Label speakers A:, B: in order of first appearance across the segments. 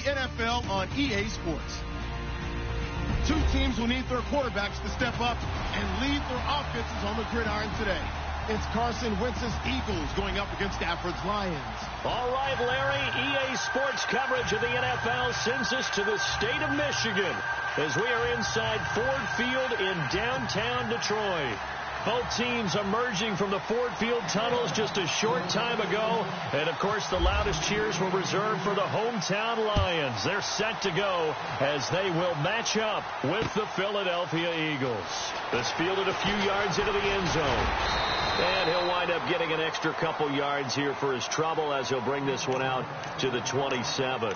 A: NFL on EA Sports. Two teams will need their quarterbacks to step up and lead their offenses on the gridiron today. It's Carson Wentz's Eagles going up against Stafford's Lions.
B: All right, Larry, EA Sports coverage of the NFL sends us to the state of Michigan as we are inside Ford Field in downtown Detroit. Both teams emerging from the Ford Field tunnels just a short time ago. And, of course, the loudest cheers were reserved for the hometown Lions. They're set to go as they will match up with the Philadelphia Eagles. This fielded a few yards into the end zone. And he'll wind up getting an extra couple yards here for his trouble as he'll bring this one out to the 27.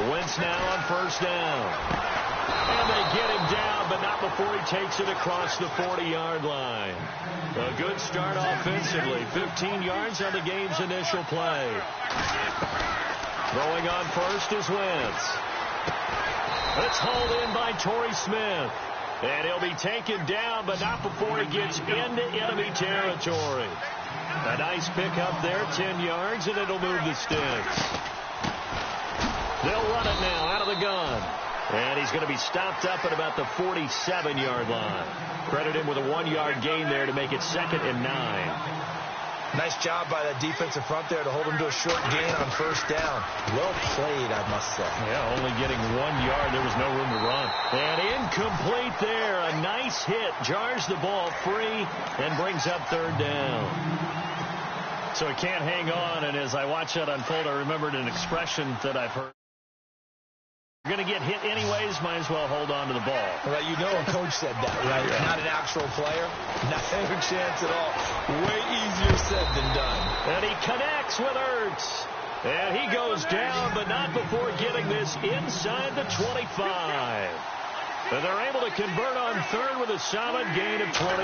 B: Wentz now on first down. And they get him down, but not before he takes it across the 40-yard line. A good start offensively. 15 yards on the game's initial play. Throwing on first is Wentz. It's hauled in by Torrey Smith. And he'll be taken down, but not before he gets into enemy territory. A nice pickup there, 10 yards, and it'll move the sticks. They'll run it now out of the gun. And he's going to be stopped up at about the 47-yard line. Credit him with a 1-yard gain there to make it 2nd and 9.
C: Nice job by the defensive front there to hold him to a short gain on first down. Well played, I must say.
B: Yeah, only getting 1 yard. There was no room to run. And incomplete there. A nice hit. Jars the ball free and brings up 3rd down. So he can't hang on. And as I watch that unfold, I remembered an expression that I've heard. You're going to get hit anyways, might as well hold on to the ball.
C: Well, you know a coach said that, right? Yeah. Not an actual player. Not a chance at all. Way easier said than done.
B: And he connects with Ertz. And he goes down, but not before getting this inside the 25. And they're able to convert on 3rd with a solid gain of 23.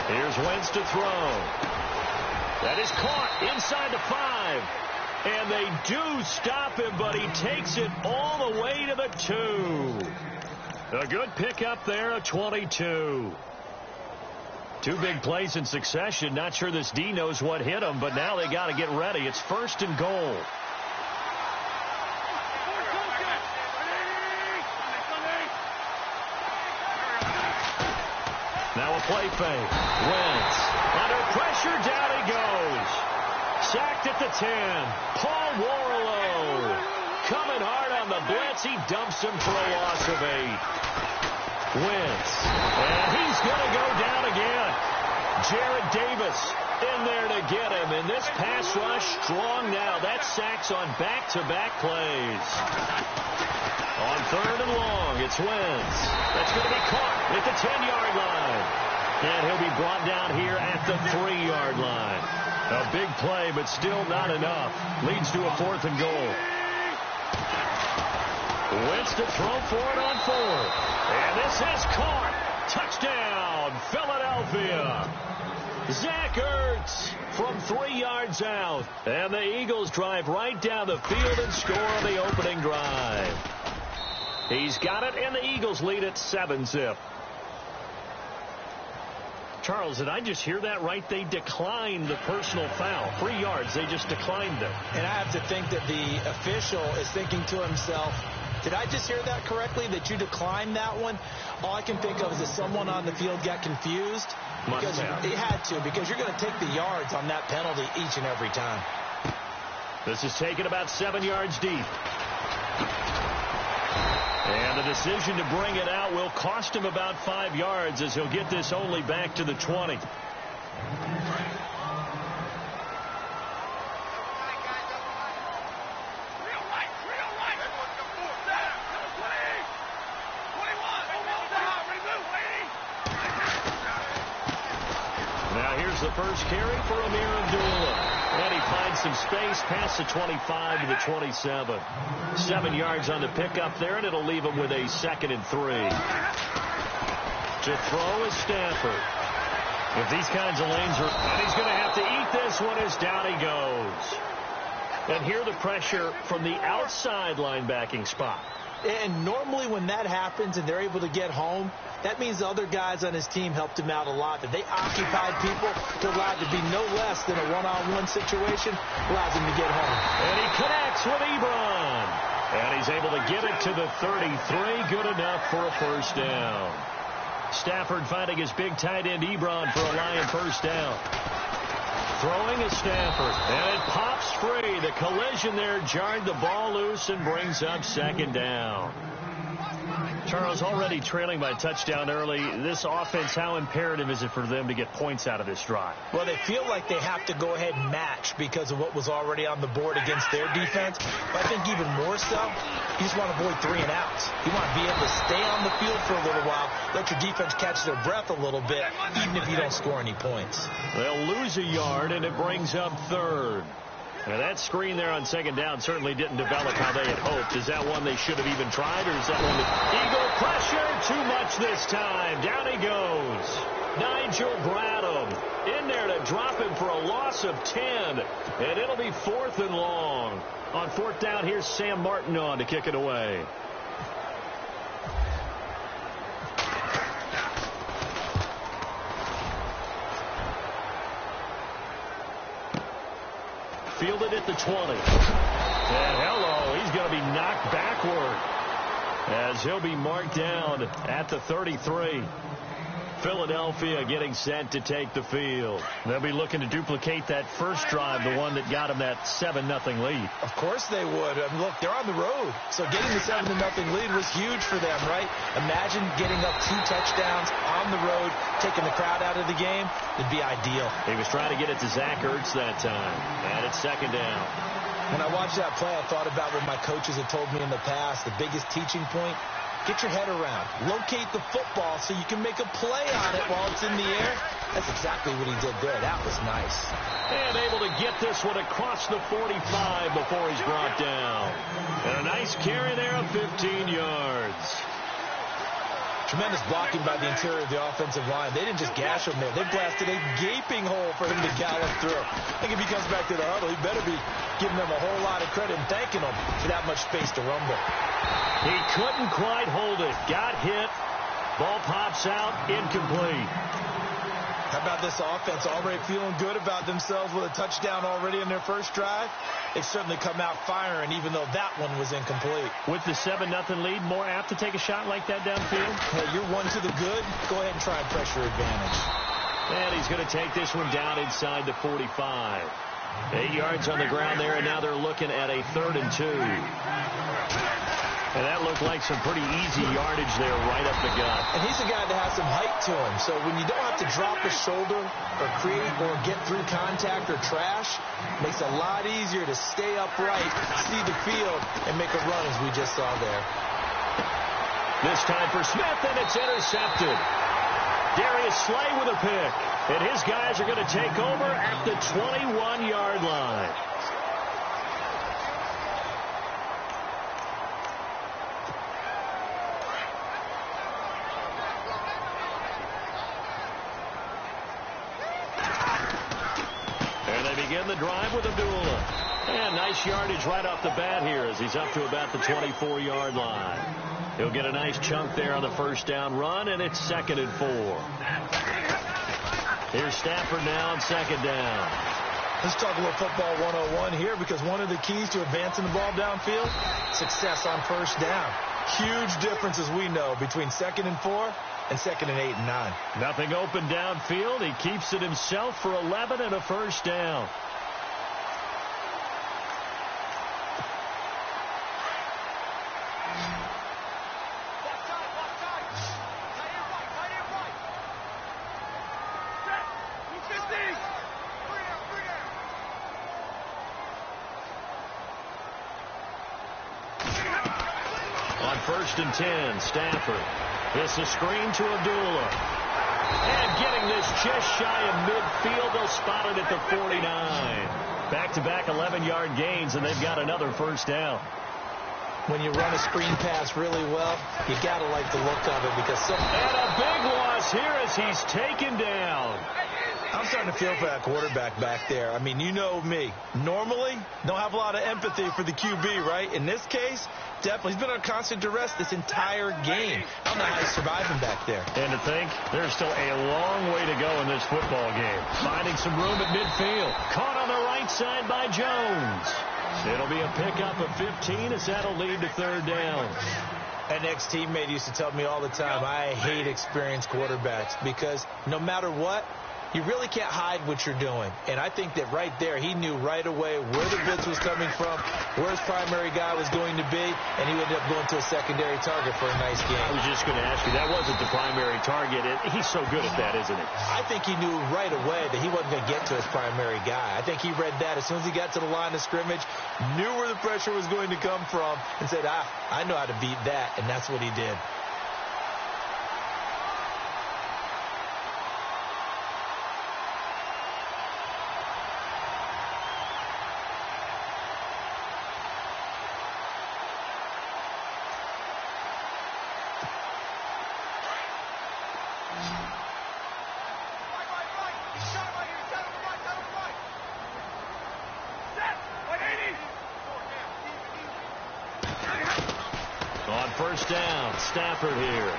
B: Here's Wentz to throw. That is caught inside the 5. And they do stop him, but he takes it all the way to the 2. A good pickup there, a 22. 2 big plays in succession. Not sure this D knows what hit him, but now they got to get ready. It's 1st and goal. Now a play fake. Wentz under pressure, down he goes. Sacked at the 10. Paul Warlow coming hard on the blitz. He dumps him for a loss of 8. Wentz. And he's going to go down again. Jared Davis in there to get him. And this pass rush strong now. That's sacks on back-to-back plays. On 3rd and long, it's Wentz. That's going to be caught at the 10-yard line. And he'll be brought down here at the 3-yard line. A big play, but still not enough. Leads to a 4th and goal. Wentz to throw for it on 4th. And this is caught. Touchdown, Philadelphia. Zach Ertz from 3 yards out. And the Eagles drive right down the field and score on the opening drive. He's got it, and the Eagles lead at 7-zip. Charles, did I just hear that right? They declined the personal foul. 3 yards. They just declined it.
C: And I have to think that the official is thinking to himself, did I just hear that correctly, that you declined that one? All I can think of is that someone on the field got confused. Because he had to, because you're going to take the yards on that penalty each and every time.
B: This is taken about 7 yards deep. And the decision to bring it out will cost him about 5 yards as he'll get this only back to the 20. Now here's the first carry for Amir Abdullah. And he finds some space past the 25 to the 27. 7 yards on the pickup there, and it'll leave him with a 2nd and 3. To throw is Stafford. If these kinds of lanes are... And he's going to have to eat this one as down he goes. And here the pressure from the outside linebacking spot.
C: And normally when that happens and they're able to get home, that means the other guys on his team helped him out a lot. That they occupied people to allow it to be no less than a one-on-one situation, allows him to get home.
B: And he connects with Ebron. And he's able to get it to the 33. Good enough for a first down. Stafford finding his big tight end Ebron for a Lion first down. Throwing is Stafford, and it pops free. The collision there jarred the ball loose and brings up second down. Charles, already trailing by touchdown early. This offense, how imperative is it for them to get points out of this drive?
C: Well, they feel like they have to go ahead and match because of what was already on the board against their defense. But I think even more so, you just want to avoid 3 and outs. You want to be able to stay on the field for a little while, let your defense catch their breath a little bit, even if you don't score any points.
B: They'll lose a yard, and it brings up third. Now, that screen there on second down certainly didn't develop how they had hoped. Is that one they should have even tried, or is that one that... Eagle pressure, too much this time. Down he goes. Nigel Bradham in there to drop him for a loss of 10. And it'll be 4th and long. On 4th down, here's Sam Martin on to kick it away. Fielded at the 20. And hello, he's going to be knocked backward as he'll be marked down at the 33. Philadelphia getting set to take the field. They'll be looking to duplicate that first drive, the one that got them that 7-0 lead.
C: Of course they would. I mean, look, they're on the road. So getting the 7-0 lead was huge for them, right? Imagine getting up 2 touchdowns on the road, taking the crowd out of the game. It'd be ideal.
B: He was trying to get it to Zach Ertz that time. And it's second down.
C: When I watched that play, I thought about what my coaches had told me in the past. The biggest teaching point, get your head around. Locate the football so you can make a play on it while it's in the air. That's exactly what he did there. That was nice.
B: And able to get this one across the 45 before he's brought down. And a nice carry there of 15 yards.
C: Tremendous blocking by the interior of the offensive line. They didn't just gash him there. They blasted a gaping hole for him to gallop through. I think if he comes back to the huddle, he better be giving them a whole lot of credit and thanking them for that much space to rumble.
B: He couldn't quite hold it. Got hit. Ball pops out. Incomplete.
C: How about this offense already feeling good about themselves with a touchdown already in their first drive? They've certainly come out firing, even though that one was incomplete.
B: With the 7-0 lead, more apt to take a shot like that downfield?
C: Hey, you're one to the good. Go ahead and try and pressure advantage.
B: And he's going to take this one down inside the 45. 8 yards on the ground there, and now they're looking at a 3rd and 2. And that looked like some pretty easy yardage there right up the gut.
C: And he's a guy that has some height to him. So when you don't have to drop a shoulder or create or get through contact or trash, it makes it a lot easier to stay upright, see the field, and make a run as we just saw there.
B: This time for Smith, and it's intercepted. Darius Slay with a pick. And his guys are going to take over at the 21-yard line. Begin the drive with Abdullah. And nice yardage right off the bat here as he's up to about the 24-yard line. He'll get a nice chunk there on the first down run, and it's 2nd and 4. Here's Stafford now on 2nd down.
C: Let's talk a little football 101 here, because one of the keys to advancing the ball downfield, success on first down. Huge difference, as we know, between 2nd and 4 and 2nd and 8 and 9.
B: Nothing open downfield. He keeps it himself for 11 and a first down. On 1st and 10, Stafford. This is screen to Abdullah. And getting this just shy of midfield. They'll spot it at the 49. Back-to-back 11-yard gains, and they've got another first down.
C: When you run a screen pass really well, you got to like the look of it, because...
B: And a big loss here as he's taken down.
C: I'm starting to feel for that quarterback back there. I mean, you know me. Normally, don't have a lot of empathy for the QB, right? In this case, definitely. He's been on constant duress this entire game. I don't know how he's surviving back there.
B: And to think, there's still a long way to go in this football game. Finding some room at midfield. Caught on the right side by Jones. It'll be a pickup of 15 as that'll lead to third down.
C: An ex-teammate used to tell me all the time, I hate experienced quarterbacks because no matter what, you really can't hide what you're doing. And I think that right there, he knew right away where the blitz was coming from, where his primary guy was going to be, and he ended up going to a secondary target for a nice game.
B: I was just going to ask you, that wasn't the primary target. He's so good at that, isn't he?
C: I think he knew right away that he wasn't going to get to his primary guy. I think he read that as soon as he got to the line of scrimmage, knew where the pressure was going to come from, and said, I know how to beat that, and that's what he did.
B: On first down, Stafford here.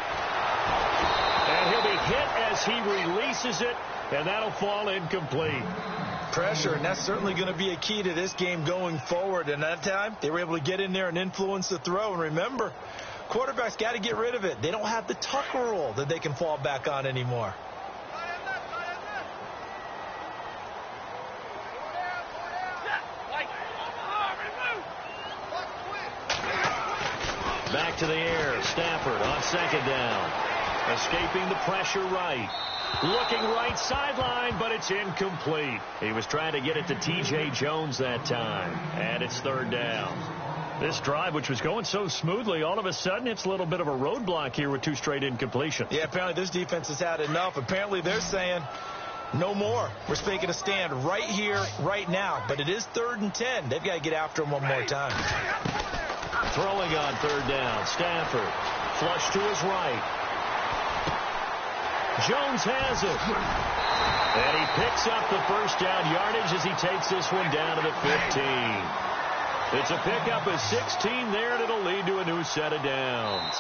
B: And he'll be hit as he releases it, and that'll fall incomplete.
C: Pressure, and that's certainly going to be a key to this game going forward. And that time, they were able to get in there and influence the throw. And remember, quarterbacks got to get rid of it. They don't have the Tucker rule that they can fall back on anymore.
B: Back to the air. Stafford on second down. Escaping the pressure right. Looking right sideline, but it's incomplete. He was trying to get it to T.J. Jones that time. And it's third down. This drive, which was going so smoothly, all of a sudden it's a little bit of a roadblock here with two straight incompletions.
C: Yeah, apparently this defense has had enough. Apparently they're saying no more. We're making a stand right here, right now. But it is 3rd and 10. They've got to get after him one more time.
B: Throwing on third down, Stafford. Flush to his right. Jones has it. And he picks up the first down yardage as he takes this one down to the 15. It's a pickup of 16 there, and it'll lead to a new set of downs.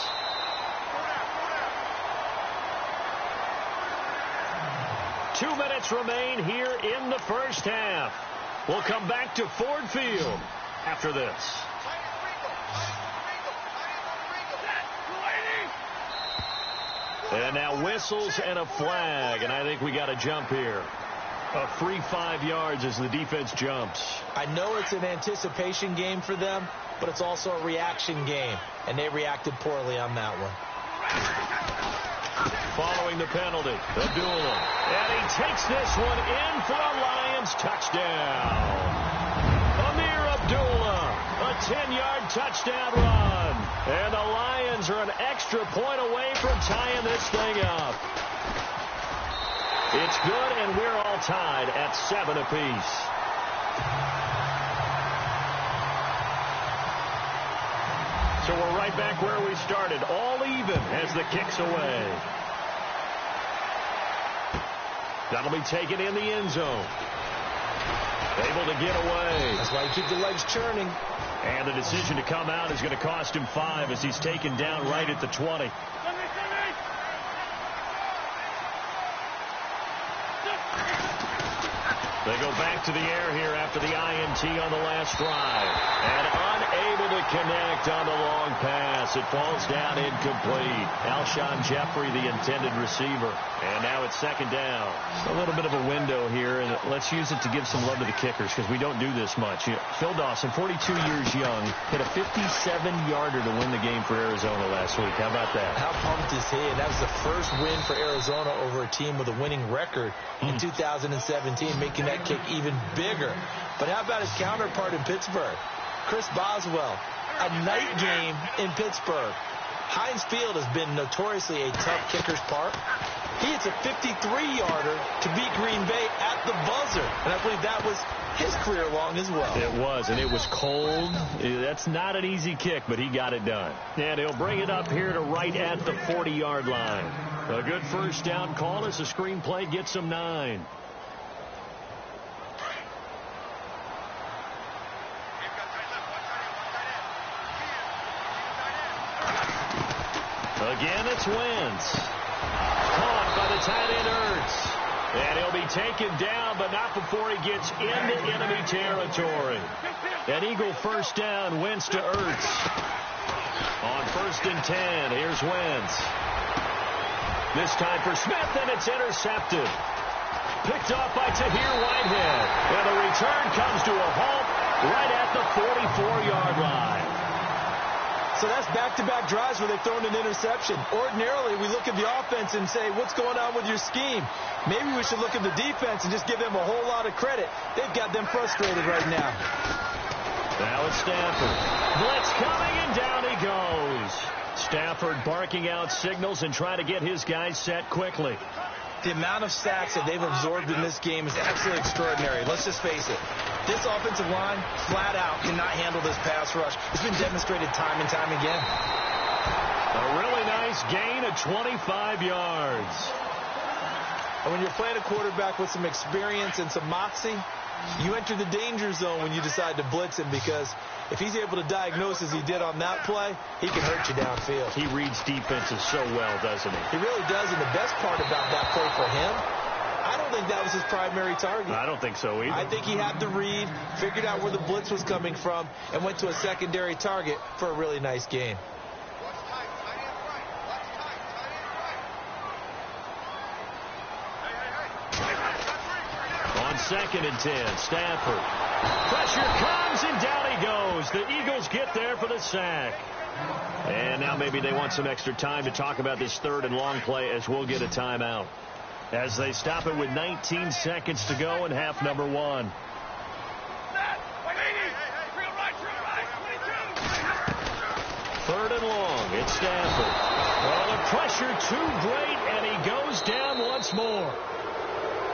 B: Two minutes remain here in the first half. We'll come back to Ford Field after this. And now whistles and a flag, and I think we got a jump here. A free 5 yards as the defense jumps.
C: I know it's an anticipation game for them, but it's also a reaction game, and they reacted poorly on that one.
B: Following the penalty, Abdullah. And he takes this one in for a Lions touchdown. Amir Abdullah, a 10-yard touchdown run. And the Lions are an extra point away from tying this thing up. It's good, and we're all tied at 7 apiece. So we're right back where we started, all even as the kick's away. That'll be taken in the end zone. Able to get away.
C: That's why you keep the legs churning.
B: And the decision to come out is going to cost him 5 as he's taken down right at the 20. They go back to the air here after the INT on the last drive. And unable to connect on the long pass. It falls down incomplete. Alshon Jeffrey, the intended receiver. And now it's second down. A little bit of a window here, and let's use it to give some love to the kickers because we don't do this much. Phil Dawson, 42 years young, hit a 57-yarder to win the game for Arizona last week. How about that?
C: How pumped is he? And that was the first win for Arizona over a team with a winning record in 2017, making that kick even bigger. But how about his counterpart in Pittsburgh? Chris Boswell, a night game in Pittsburgh. Heinz Field has been notoriously a tough kicker's park. He hits a 53-yarder to beat Green Bay at the buzzer. And I believe that was his career long as well.
B: It was, and it was cold. That's not an easy kick, but he got it done. And he'll bring it up here to right at the 40-yard line. A good first down call as the screenplay gets him 9. Again, it's Wentz. Caught by the tight end Ertz. And he'll be taken down, but not before he gets into enemy territory. An Eagle first down, Wentz to Ertz. On 1st and 10, here's Wentz. This time for Smith, and it's intercepted. Picked off by Tahir Whitehead. And the return comes to a halt right at the 44-yard line.
C: So that's back-to-back drives where they've thrown an interception. Ordinarily, we look at the offense and say, what's going on with your scheme? Maybe we should look at the defense and just give them a whole lot of credit. They've got them frustrated right now.
B: Now it's Stafford. Blitz coming, and down he goes. Stafford barking out signals and trying to get his guys set quickly.
C: The amount of sacks that they've absorbed in this game is absolutely extraordinary. Let's just face it. This offensive line, flat out, cannot handle this pass rush. It's been demonstrated time and time again.
B: A really nice gain of 25 yards.
C: And when you're playing a quarterback with some experience and some moxie, you enter the danger zone when you decide to blitz him, because if he's able to diagnose as he did on that play, he can hurt you downfield.
B: He reads defenses so well, doesn't he?
C: He really does, and the best part about that play for him, I don't think that was his primary target.
B: I don't think so either.
C: I think he had the read, figured out where the blitz was coming from, and went to a secondary target for a really nice gain.
B: On 2nd and 10, Stafford. Pressure comes, and down he goes. The Eagles get there for the sack. And now maybe they want some extra time to talk about this 3rd and long play, as we'll get a timeout, as they stop it with 19 seconds to go in half number 1. Third and long, it's Stafford. Well, the pressure too great, and he goes down once more.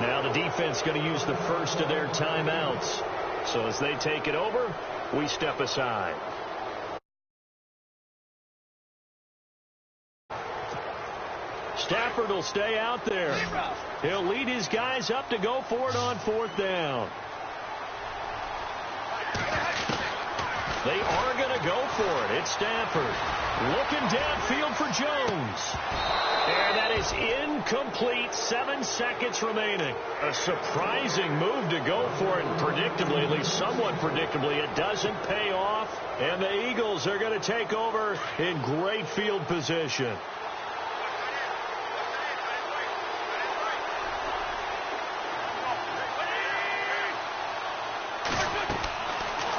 B: Now the defense going to use the first of their timeouts. So as they take it over, we step aside. Stafford will stay out there. He'll lead his guys up to go for it on 4th down. They are going to go for it. It's Stafford looking downfield for Jones. And that is incomplete. 7 seconds remaining. A surprising move to go for it. Predictably, at least somewhat predictably, it doesn't pay off. And the Eagles are going to take over in great field position.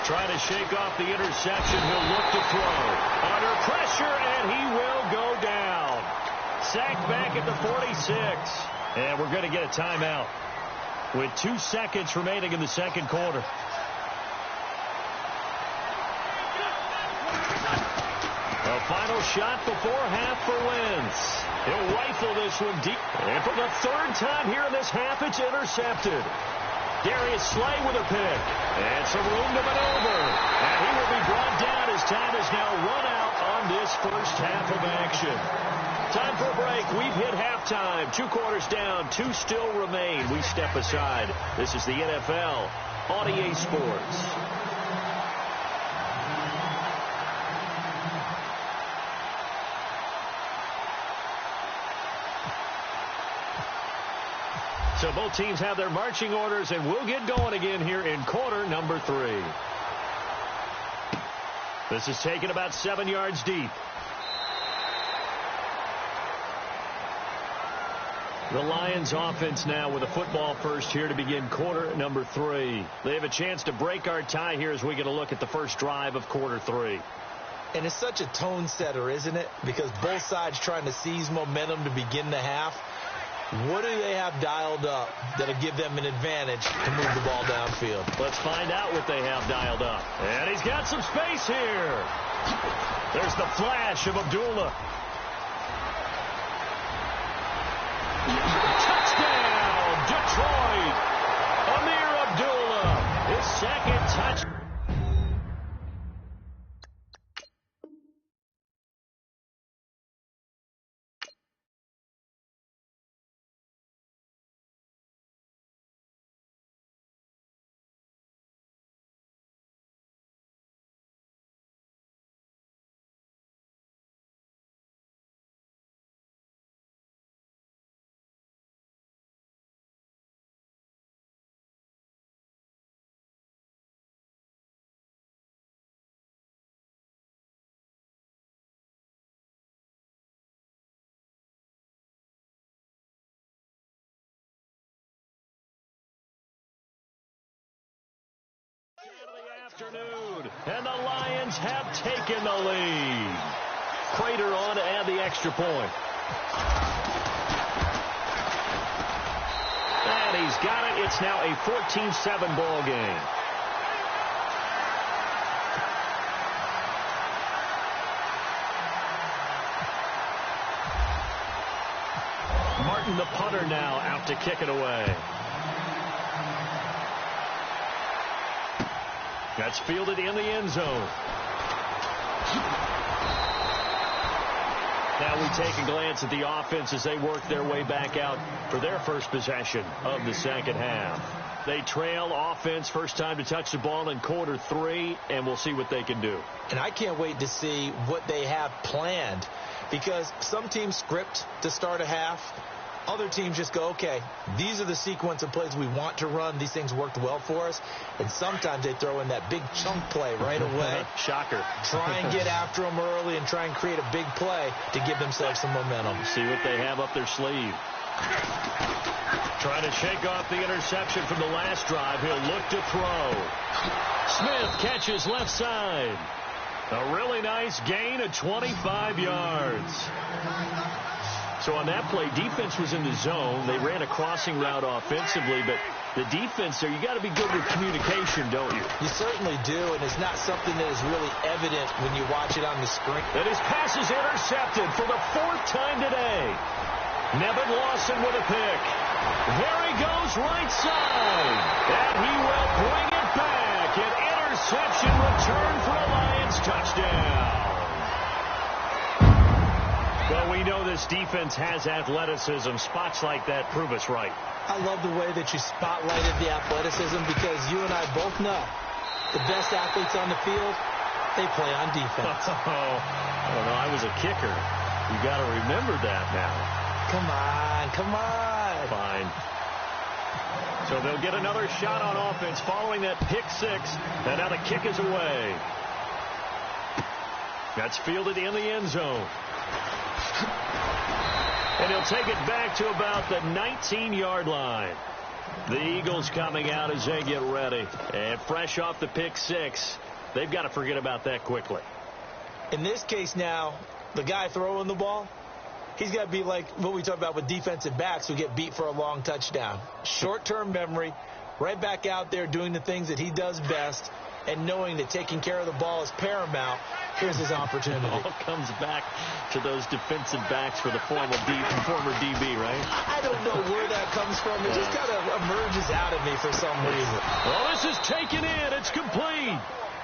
B: Trying to shake off the interception. He'll look to throw. Under pressure, and he will go down. Sacked back at the 46. And we're going to get a timeout with 2 seconds remaining in the second quarter. A final shot before half for Wentz. He'll rifle this one deep. And for the 3rd time here in this half, it's intercepted. Darius Slay with a pick. And some room to maneuver. And he will be brought down as time is now run out on this first half of action. Time for a break. We've hit halftime. 2 quarters down. 2 still remain. We step aside. This is the NFL on EA Sports. So both teams have their marching orders, and we'll get going again here in quarter number 3. This is taken about 7 yards deep. The Lions offense now with a football first here to begin quarter number 3. They have a chance to break our tie here as we get a look at the first drive of quarter 3.
C: And it's such a tone setter, isn't it? Because both sides trying to seize momentum to begin the half. What do they have dialed up that'll give them an advantage to move the ball downfield?
B: Let's find out what they have dialed up. And he's got some space here. There's the flash of Abdullah. Touchdown, Detroit. Amir Abdullah, his second touchdown. Afternoon, and the Lions have taken the lead. Prater on to add the extra point. And he's got it. It's now a 14-7 ball game. Martin, the punter, now out to kick it away. That's fielded in the end zone. Now we take a glance at the offense as they work their way back out for their first possession of the second half. They trail offense, first time to touch the ball in quarter 3, and we'll see what they can do.
C: And I can't wait to see what they have planned, because some teams script to start a half. Other teams just go, okay, these are the sequence of plays we want to run. These things worked well for us. And sometimes they throw in that big chunk play right away.
B: Shocker.
C: Try and get after them early and try and create a big play to give themselves some momentum.
B: See what they have up their sleeve. Trying to shake off the interception from the last drive. He'll look to throw. Smith catches left side. A really nice gain of 25 yards. So on that play, defense was in the zone. They ran a crossing route offensively, but the defense there, you got to be good with communication, don't you?
C: You certainly do, and it's not something that is really evident when you watch it on the screen.
B: And his pass is intercepted for the 4th time today. Nevin Lawson with a pick. There he goes right side. And he will bring it back. An interception return for a Lions touchdown. Well, we know this defense has athleticism. Spots like that prove us right.
C: I love the way that you spotlighted the athleticism, because you and I both know the best athletes on the field, they play on defense.
B: No, I was a kicker. You got to remember that now.
C: Come on.
B: Fine. So they'll get another shot on offense following that pick 6, and now the kick is away. That's fielded in the end zone. And he'll take it back to about the 19-yard line. The Eagles coming out as they get ready. And fresh off the pick 6, they've got to forget about that quickly.
C: In this case now, the guy throwing the ball, he's got to be like what we talk about with defensive backs who get beat for a long touchdown. Short-term memory, right back out there doing the things that he does best, and knowing that taking care of the ball is paramount. Here's his opportunity.
B: It all comes back to those defensive backs for the former DB, right?
C: I don't know where that comes from. It just kind of emerges out of me for some reason.
B: Well, this is taken in. It's complete.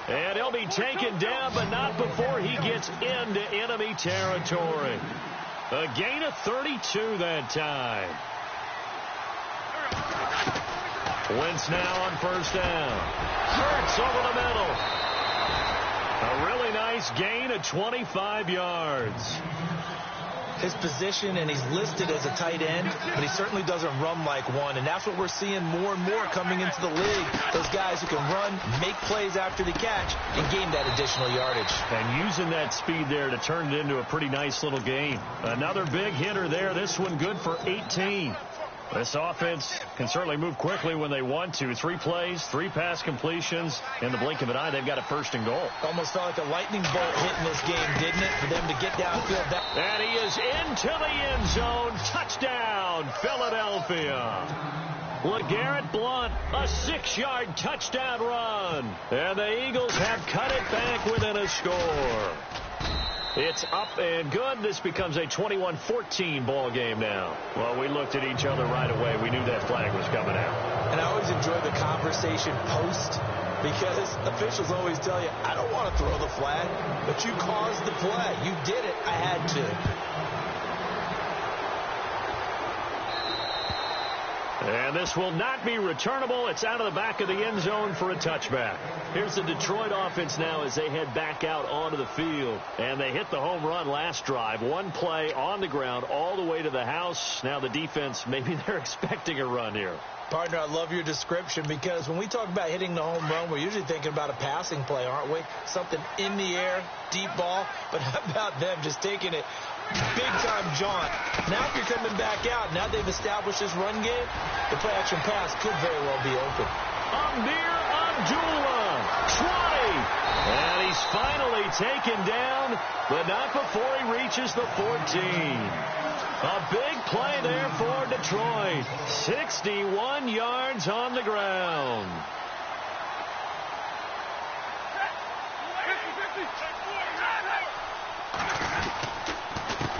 B: And he'll be taken down, but not before he gets into enemy territory. A gain of 32 that time. Wentz now on first down. Hurts over the middle. A really nice gain of 25 yards.
C: His position, and he's listed as a tight end, but he certainly doesn't run like one, and that's what we're seeing more and more coming into the league. Those guys who can run, make plays after the catch, and gain that additional yardage.
B: And using that speed there to turn it into a pretty nice little gain. Another big hitter there. This one good for 18. This offense can certainly move quickly when they want to. 3 plays, 3 pass completions. In the blink of an eye, they've got a 1st and goal.
C: Almost felt like a lightning bolt hitting this game, didn't it? For them to get downfield.
B: And he is into the end zone. Touchdown, Philadelphia. LeGarrette Blount, a 6-yard touchdown run. And the Eagles have cut it back within a score. It's up and good. This becomes a 21-14 ball game now. Well, we looked at each other right away. We knew that flag was coming out.
C: And I always enjoy the conversation post, because officials always tell you, I don't want to throw the flag, but you caused the play. You did it. I had to.
B: And this will not be returnable. It's out of the back of the end zone for a touchback. Here's the Detroit offense now as they head back out onto the field. And they hit the home run last drive. 1 play on the ground all the way to the house. Now the defense, maybe they're expecting a run here.
C: Partner, I love your description, because when we talk about hitting the home run, we're usually thinking about a passing play, aren't we? Something in the air, deep ball. But how about them just taking it big-time jaunt? Now if you're coming back out, now they've established this run game, the play-action pass could very well be open.
B: Amir Abdullah taken down, but not before he reaches the 14. A big play there for Detroit. 61 yards on the ground.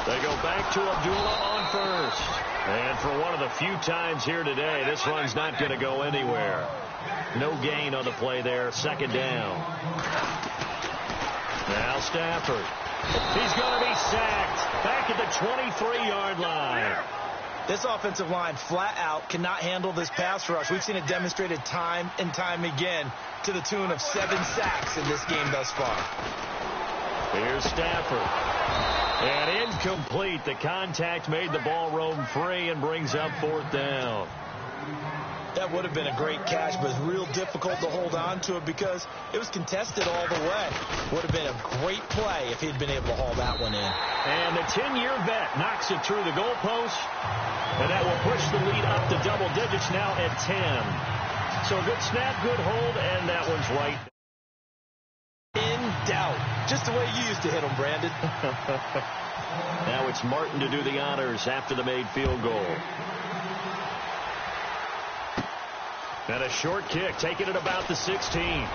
B: They go back to Abdullah on first. And for one of the few times here today, this run's not going to go anywhere. No gain on the play there. Second down. Now Stafford. He's going to be sacked. Back at the 23-yard line.
C: This offensive line flat out cannot handle this pass rush. We've seen it demonstrated time and time again to the tune of 7 sacks in this game thus far.
B: Here's Stafford. And incomplete. The contact made the ball roam free and brings up 4th down.
C: That would have been a great catch, but it's real difficult to hold on to it because it was contested all the way. Would have been a great play if he'd been able to haul that one in.
B: And the 10-year vet knocks it through the goalpost, and that will push the lead up to double digits now at 10. So good snap, good hold, and that one's right.
C: In doubt. Just the way you used to hit them, Brandon.
B: Now it's Martin to do the honors after the made field goal. And a short kick, taking it about the 16. Then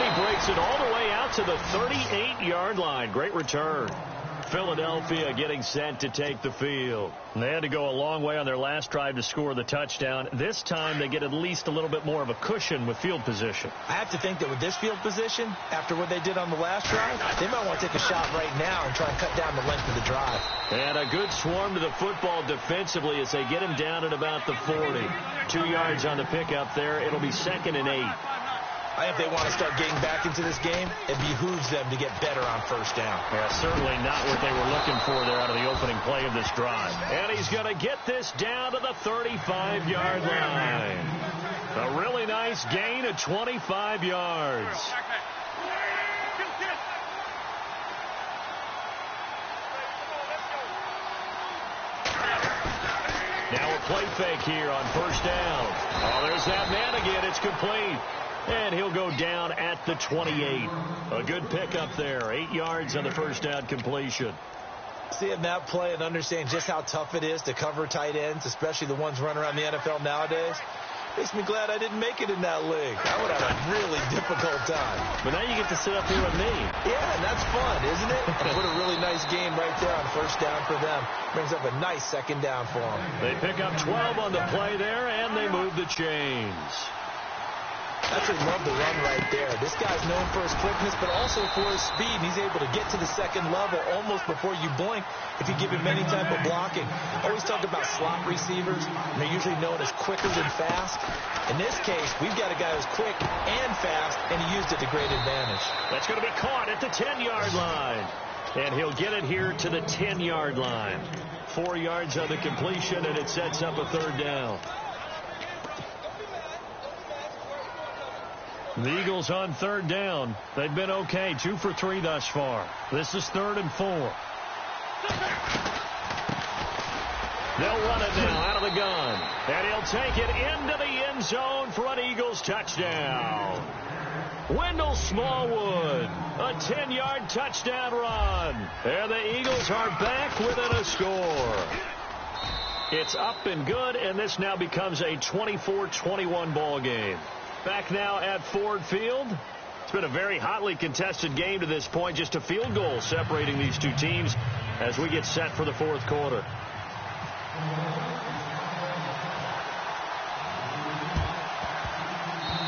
B: he breaks it all the way out to the 38-yard line. Great return. Philadelphia getting set to take the field. And they had to go a long way on their last drive to score the touchdown. This time they get at least a little bit more of a cushion with field position.
C: I have to think that with this field position, after what they did on the last drive, they might want to take a shot right now and try and cut down the length of the drive.
B: And a good swarm to the football defensively as they get him down at about the 40. 2 yards on the pickup there. It'll be 2nd and 8.
C: I think they want to start getting back into this game. It behooves them to get better on 1st down.
B: Yeah, certainly not what they were looking for there out of the opening play of this drive. And he's going to get this down to the 35-yard line. A really nice gain of 25 yards. Now a play fake here on 1st down. Oh, there's that man again. It's complete. And he'll go down at the 28. A good pickup there. 8 yards on the 1st down completion.
C: Seeing that play and understand just how tough it is to cover tight ends, especially the ones running around the NFL nowadays, makes me glad I didn't make it in that league. I would have a really difficult time.
B: But now you get to sit up here with me.
C: Yeah, and that's fun, isn't it? And put a really nice game right there on 1st down for them. Brings up a nice 2nd down for them.
B: They pick up 12 on the play there, and they move the chains.
C: That's what love the run right there. This guy's known for his quickness, but also for his speed. And he's able to get to the 2nd level almost before you blink if you give him any type of blocking. I always talk about slot receivers, and they're usually known as quicker than fast. In this case, we've got a guy who's quick and fast, and he used it to great advantage.
B: That's going to be caught at the 10-yard line. And he'll get it here to the 10-yard line. 4 yards on the completion, and it sets up a 3rd down. The Eagles on 3rd down. They've been okay. 2 for 3 thus far. This is 3rd and 4. They'll run it now out of the gun. And he'll take it into the end zone for an Eagles touchdown. Wendell Smallwood, a 10-yard touchdown run. And the Eagles are back within a score. It's up and good, and this now becomes a 24-21 ball game. Back now at Ford Field. It's been a very hotly contested game to this point. Just a field goal separating these two teams as we get set for the 4th quarter.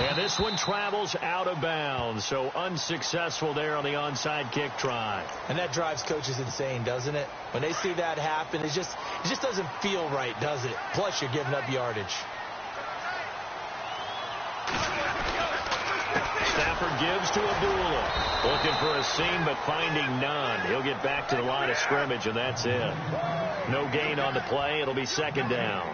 B: And this one travels out of bounds, so unsuccessful there on the onside kick try.
C: And that drives coaches insane, doesn't it? When they see that happen, it just doesn't feel right, does it? Plus, you're giving up yardage.
B: Stafford gives to Abdullah. Looking for a seam, but finding none. He'll get back to the line of scrimmage, and that's it. No gain on the play. It'll be 2nd down.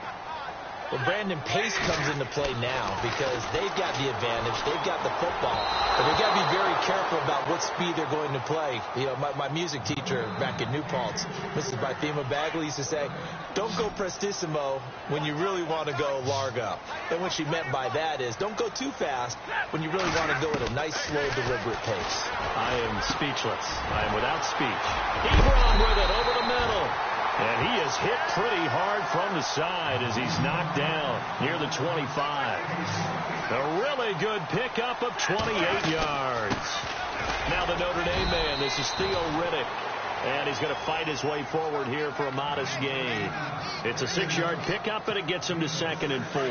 C: Well, Brandon, pace comes into play now because they've got the advantage. They've got the football. But they've got to be very careful about what speed they're going to play. You know, my music teacher back in New Paltz, Mrs. Bythema Bagley, used to say, don't go prestissimo when you really want to go largo. And what she meant by that is don't go too fast when you really want to go at a nice, slow, deliberate pace.
B: I am speechless. I am without speech. Ebron with it over the middle. And he is hit pretty hard from the side as he's knocked down near the 25. A really good pickup of 28 yards. Now the Notre Dame man, this is Theo Riddick. And he's going to fight his way forward here for a modest gain. It's a 6-yard pickup, and it gets him to 2nd and 4.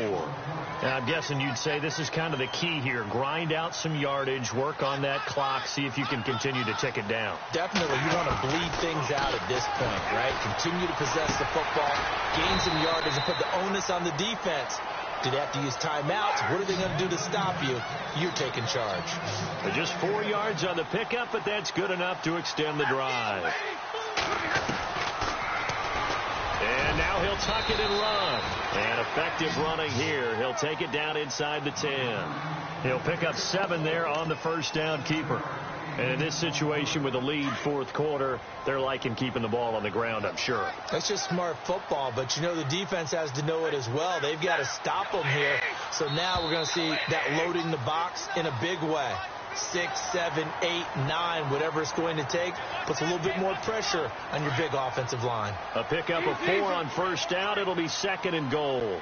B: And I'm guessing you'd say this is kind of the key here. Grind out some yardage, work on that clock, see if you can continue to tick it down.
C: Definitely. You want to bleed things out at this point, right? Continue to possess the football, gain some yardage, and put the onus on the defense. Do they have to use timeouts? What are they going to do to stop you? You're taking charge.
B: They're just 4 yards on the pickup, but that's good enough to extend the drive. And now he'll tuck it and run. And effective running here. He'll take it down inside the 10. He'll pick up 7 there on the first down keeper. And in this situation with a lead fourth quarter, they're liking keeping the ball on the ground, I'm sure.
C: That's just smart football, but you know the defense has to know it as well. They've got to stop them here. So now we're going to see that loading the box in a big way. 6, 7, 8, 9, whatever it's going to take, puts a little bit more pressure on your big offensive line.
B: A pickup of 4 on first down. It'll be 2nd and goal.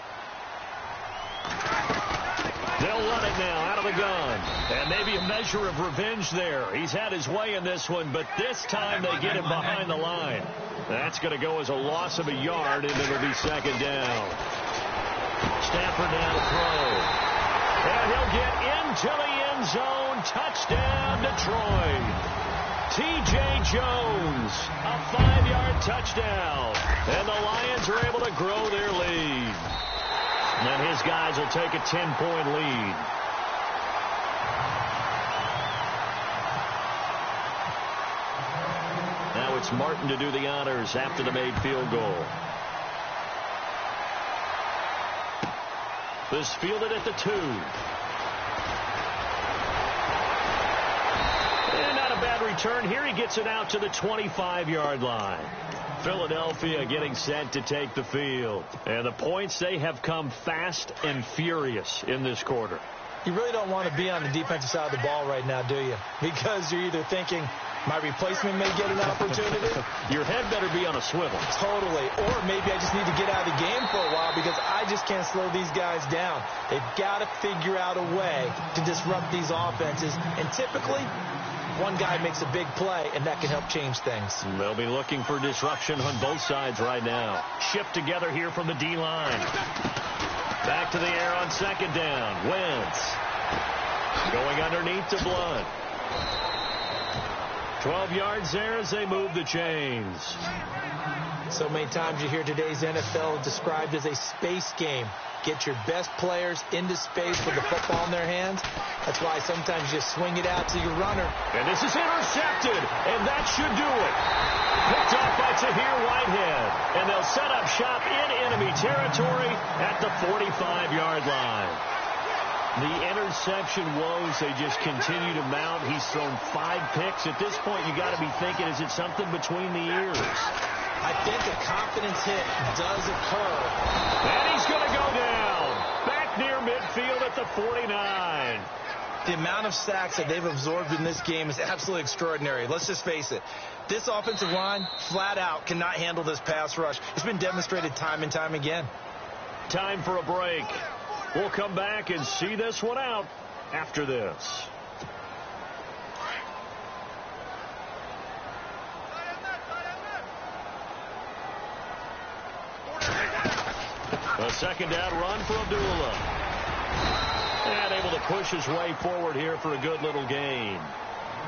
B: They'll run it now out of the gun. And maybe a measure of revenge there. He's had his way in this one, but this time they get him behind the line. That's going to go as a loss of a yard, and it'll be 2nd down. Stafford now to throw. And he'll get into the end zone. Touchdown, Detroit. T.J. Jones, a 5-yard touchdown. And the Lions are able to grow their lead. And his guys will take a 10-point lead. Now it's Martin to do the honors after the made field goal. This fielded at the 2. And not a bad return here. He gets it out to the 25-yard line. Philadelphia getting set to take the field. And the points, they have come fast and furious in this quarter.
C: You really don't want to be on the defensive side of the ball right now, do you? Because you're either thinking, my replacement may get an opportunity.
B: Your head better be on a swivel.
C: Totally. Or maybe I just need to get out of the game for a while because I just can't slow these guys down. They've got to figure out a way to disrupt these offenses. And typically, one guy makes a big play, and that can help change things.
B: They'll be looking for disruption on both sides right now. Shift together here from the D-line. Back to the air on 2nd down. Wentz going underneath to Blunt. 12 yards there as they move the chains.
C: So many times you hear today's NFL described as a space game. Get your best players into space with the football in their hands. That's why sometimes you just swing it out to your runner.
B: And this is intercepted, and that should do it. Picked off by Tahir Whitehead. And they'll set up shop in enemy territory at the 45-yard line. The interception woes, they just continue to mount. He's thrown 5 picks. At this point, you got to be thinking, is it something between the ears?
C: I think a confidence hit does occur.
B: And he's going to go down. Back near midfield at the 49.
C: The amount of sacks that they've absorbed in this game is absolutely extraordinary. Let's just face it. This offensive line, flat out, cannot handle this pass rush. It's been demonstrated time and time again.
B: Time for a break. We'll come back and see this one out after this. A 2nd down run for Abdullah. And able to push his way forward here for a good little gain.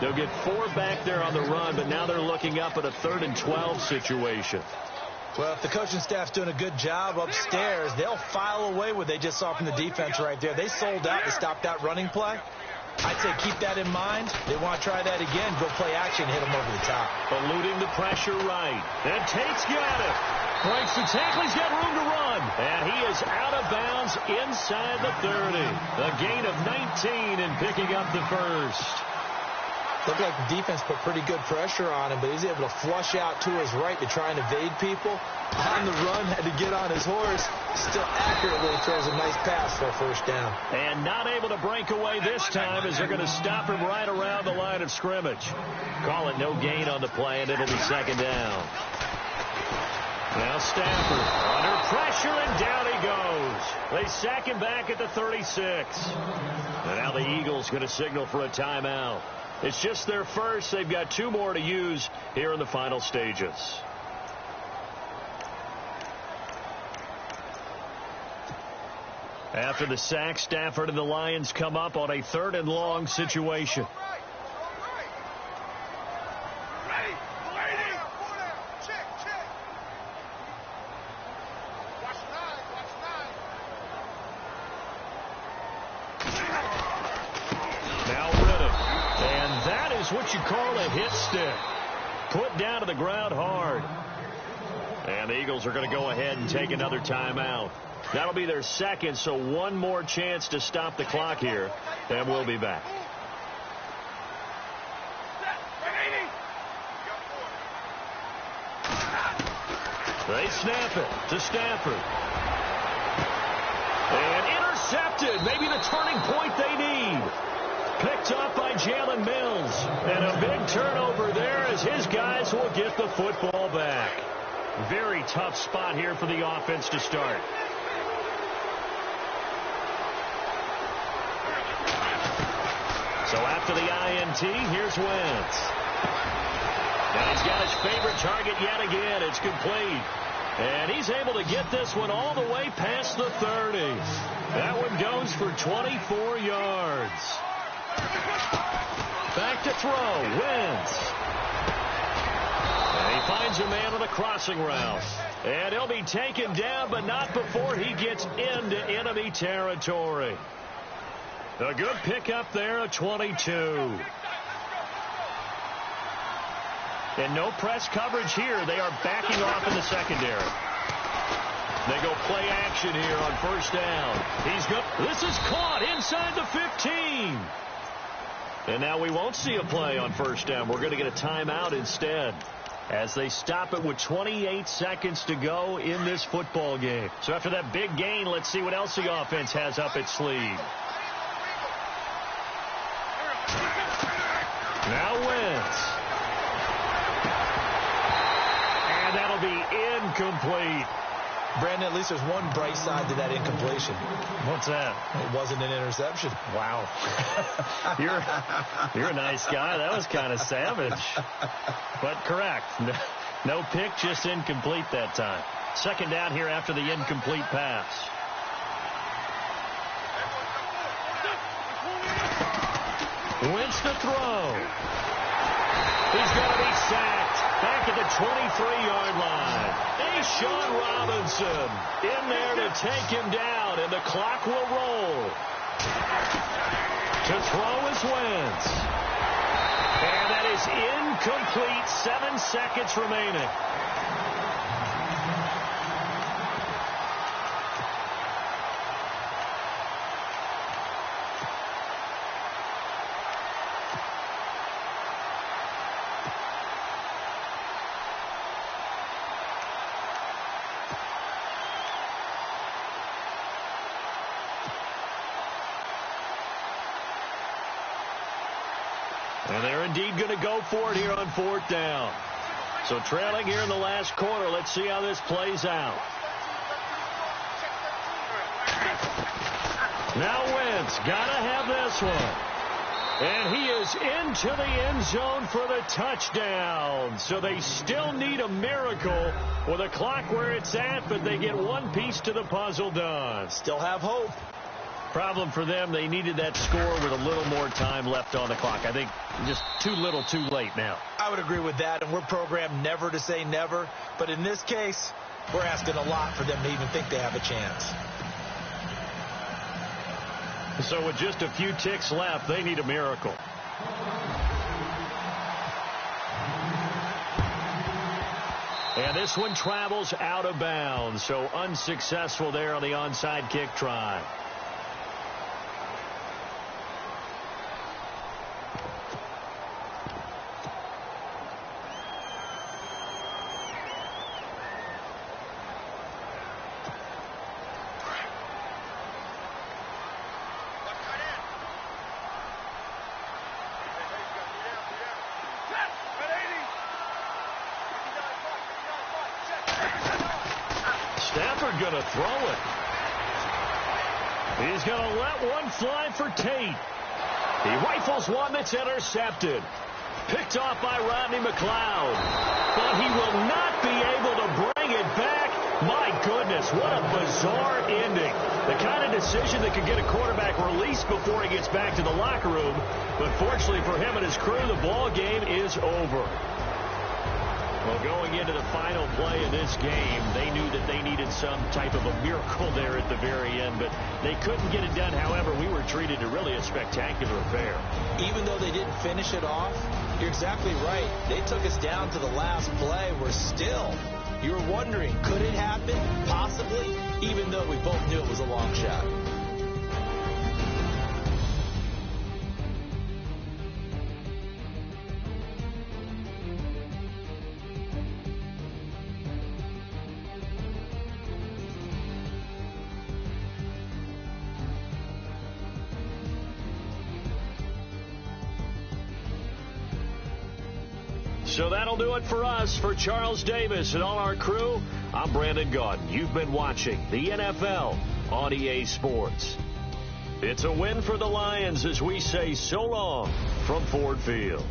B: They'll get 4 back there on the run, but now they're looking up at a 3rd and 12 situation.
C: Well, if the coaching staff's doing a good job upstairs, they'll file away what they just saw from the defense right there. They sold out to stop that running play. I'd say keep that in mind. They want to try that again, go play action, hit them over the top.
B: Eluding the pressure right. And Tate's got it. Breaks the tackle. He's got room to run. And he is out of bounds inside the 30. A gain of 19 and picking up the first.
C: Looked like the defense put pretty good pressure on him, but he's able to flush out to his right to try and evade people. On the run, had to get on his horse. Still accurately throws a nice pass for a first down.
B: And not able to break away this time as they're going to stop him right around the line of scrimmage. Call it no gain on the play, and it'll be second down. Now Stafford under pressure, and down he goes. They sack him back at the 36. And now the Eagles going to signal for a timeout. It's just their first. They've got 2 more to use here in the final stages. After the sack, Stafford and the Lions come up on a 3rd and long situation. What you call a hit stick. Put down to the ground hard. And the Eagles are going to go ahead and take another timeout. That'll be their second, so one more chance to stop the clock here, and we'll be back. They snap it to Stafford. And intercepted. Maybe the turning point they need. Picked up by Jalen Mills. And a big turnover there as his guys will get the football back. Very tough spot here for the offense to start. So after the INT, here's Wentz. And he's got his favorite target yet again. It's complete. And he's able to get this one all the way past the 30. That one goes for 24 yards. Back to throw. Wentz. And he finds a man on a crossing route. And he'll be taken down, but not before he gets into enemy territory. A good pickup there, a 22. And no press coverage here. They are backing off in the secondary. They go play action here on first down. This is caught inside the 15. And now we won't see a play on first down. We're going to get a timeout instead as they stop it with 28 seconds to go in this football game. So after that big gain, let's see what else the offense has up its sleeve. Now Wentz. And that'll be incomplete.
C: Brandon, at least there's one bright side to that incompletion.
B: What's that?
C: It wasn't an interception.
B: Wow. You're a nice guy. That was kind of savage. But correct. No pick, just incomplete that time. Second down here after the incomplete pass. Wentz to throw. He's going to be sacked back at the 23-yard line. Sean Robinson in there to take him down, and the clock will roll. To throw is Wentz. And that is incomplete. 7 seconds remaining. And they're indeed going to go for it here on fourth down. So trailing here in the last quarter. Let's see how this plays out. Now Wentz got to have this one. And he is into the end zone for the touchdown. So they still need a miracle with a clock where it's at, but they get one piece to the puzzle done.
C: Still have hope.
B: Problem for them, they needed that score with a little more time left on the clock. I think just too little too late now.
C: I would agree with that, and we're programmed never to say never. But in this case, we're asking a lot for them to even think they have a chance.
B: So with just a few ticks left, they need a miracle. And this one travels out of bounds, so unsuccessful there on the onside kick try. Stafford going to throw it. He's going to let one fly for Tate. He rifles one that's intercepted. Picked off by Rodney McLeod. But he will not be able to bring it back. My goodness, what a bizarre ending. The kind of decision that could get a quarterback released before he gets back to the locker room. But fortunately for him and his crew, the ball game is over. Well, going into the final play of this game, they knew that they needed some type of a miracle there at the very end, but they couldn't get it done. However, we were treated to really a spectacular affair.
C: Even though they didn't finish it off, you're exactly right. They took us down to the last play. We're still, you were wondering, could it happen? Possibly, even though we both knew it was a long shot.
B: So that'll do it for us. For Charles Davis and all our crew, I'm Brandon Gaudin. You've been watching the NFL on EA Sports. It's a win for the Lions as we say so long from Ford Field.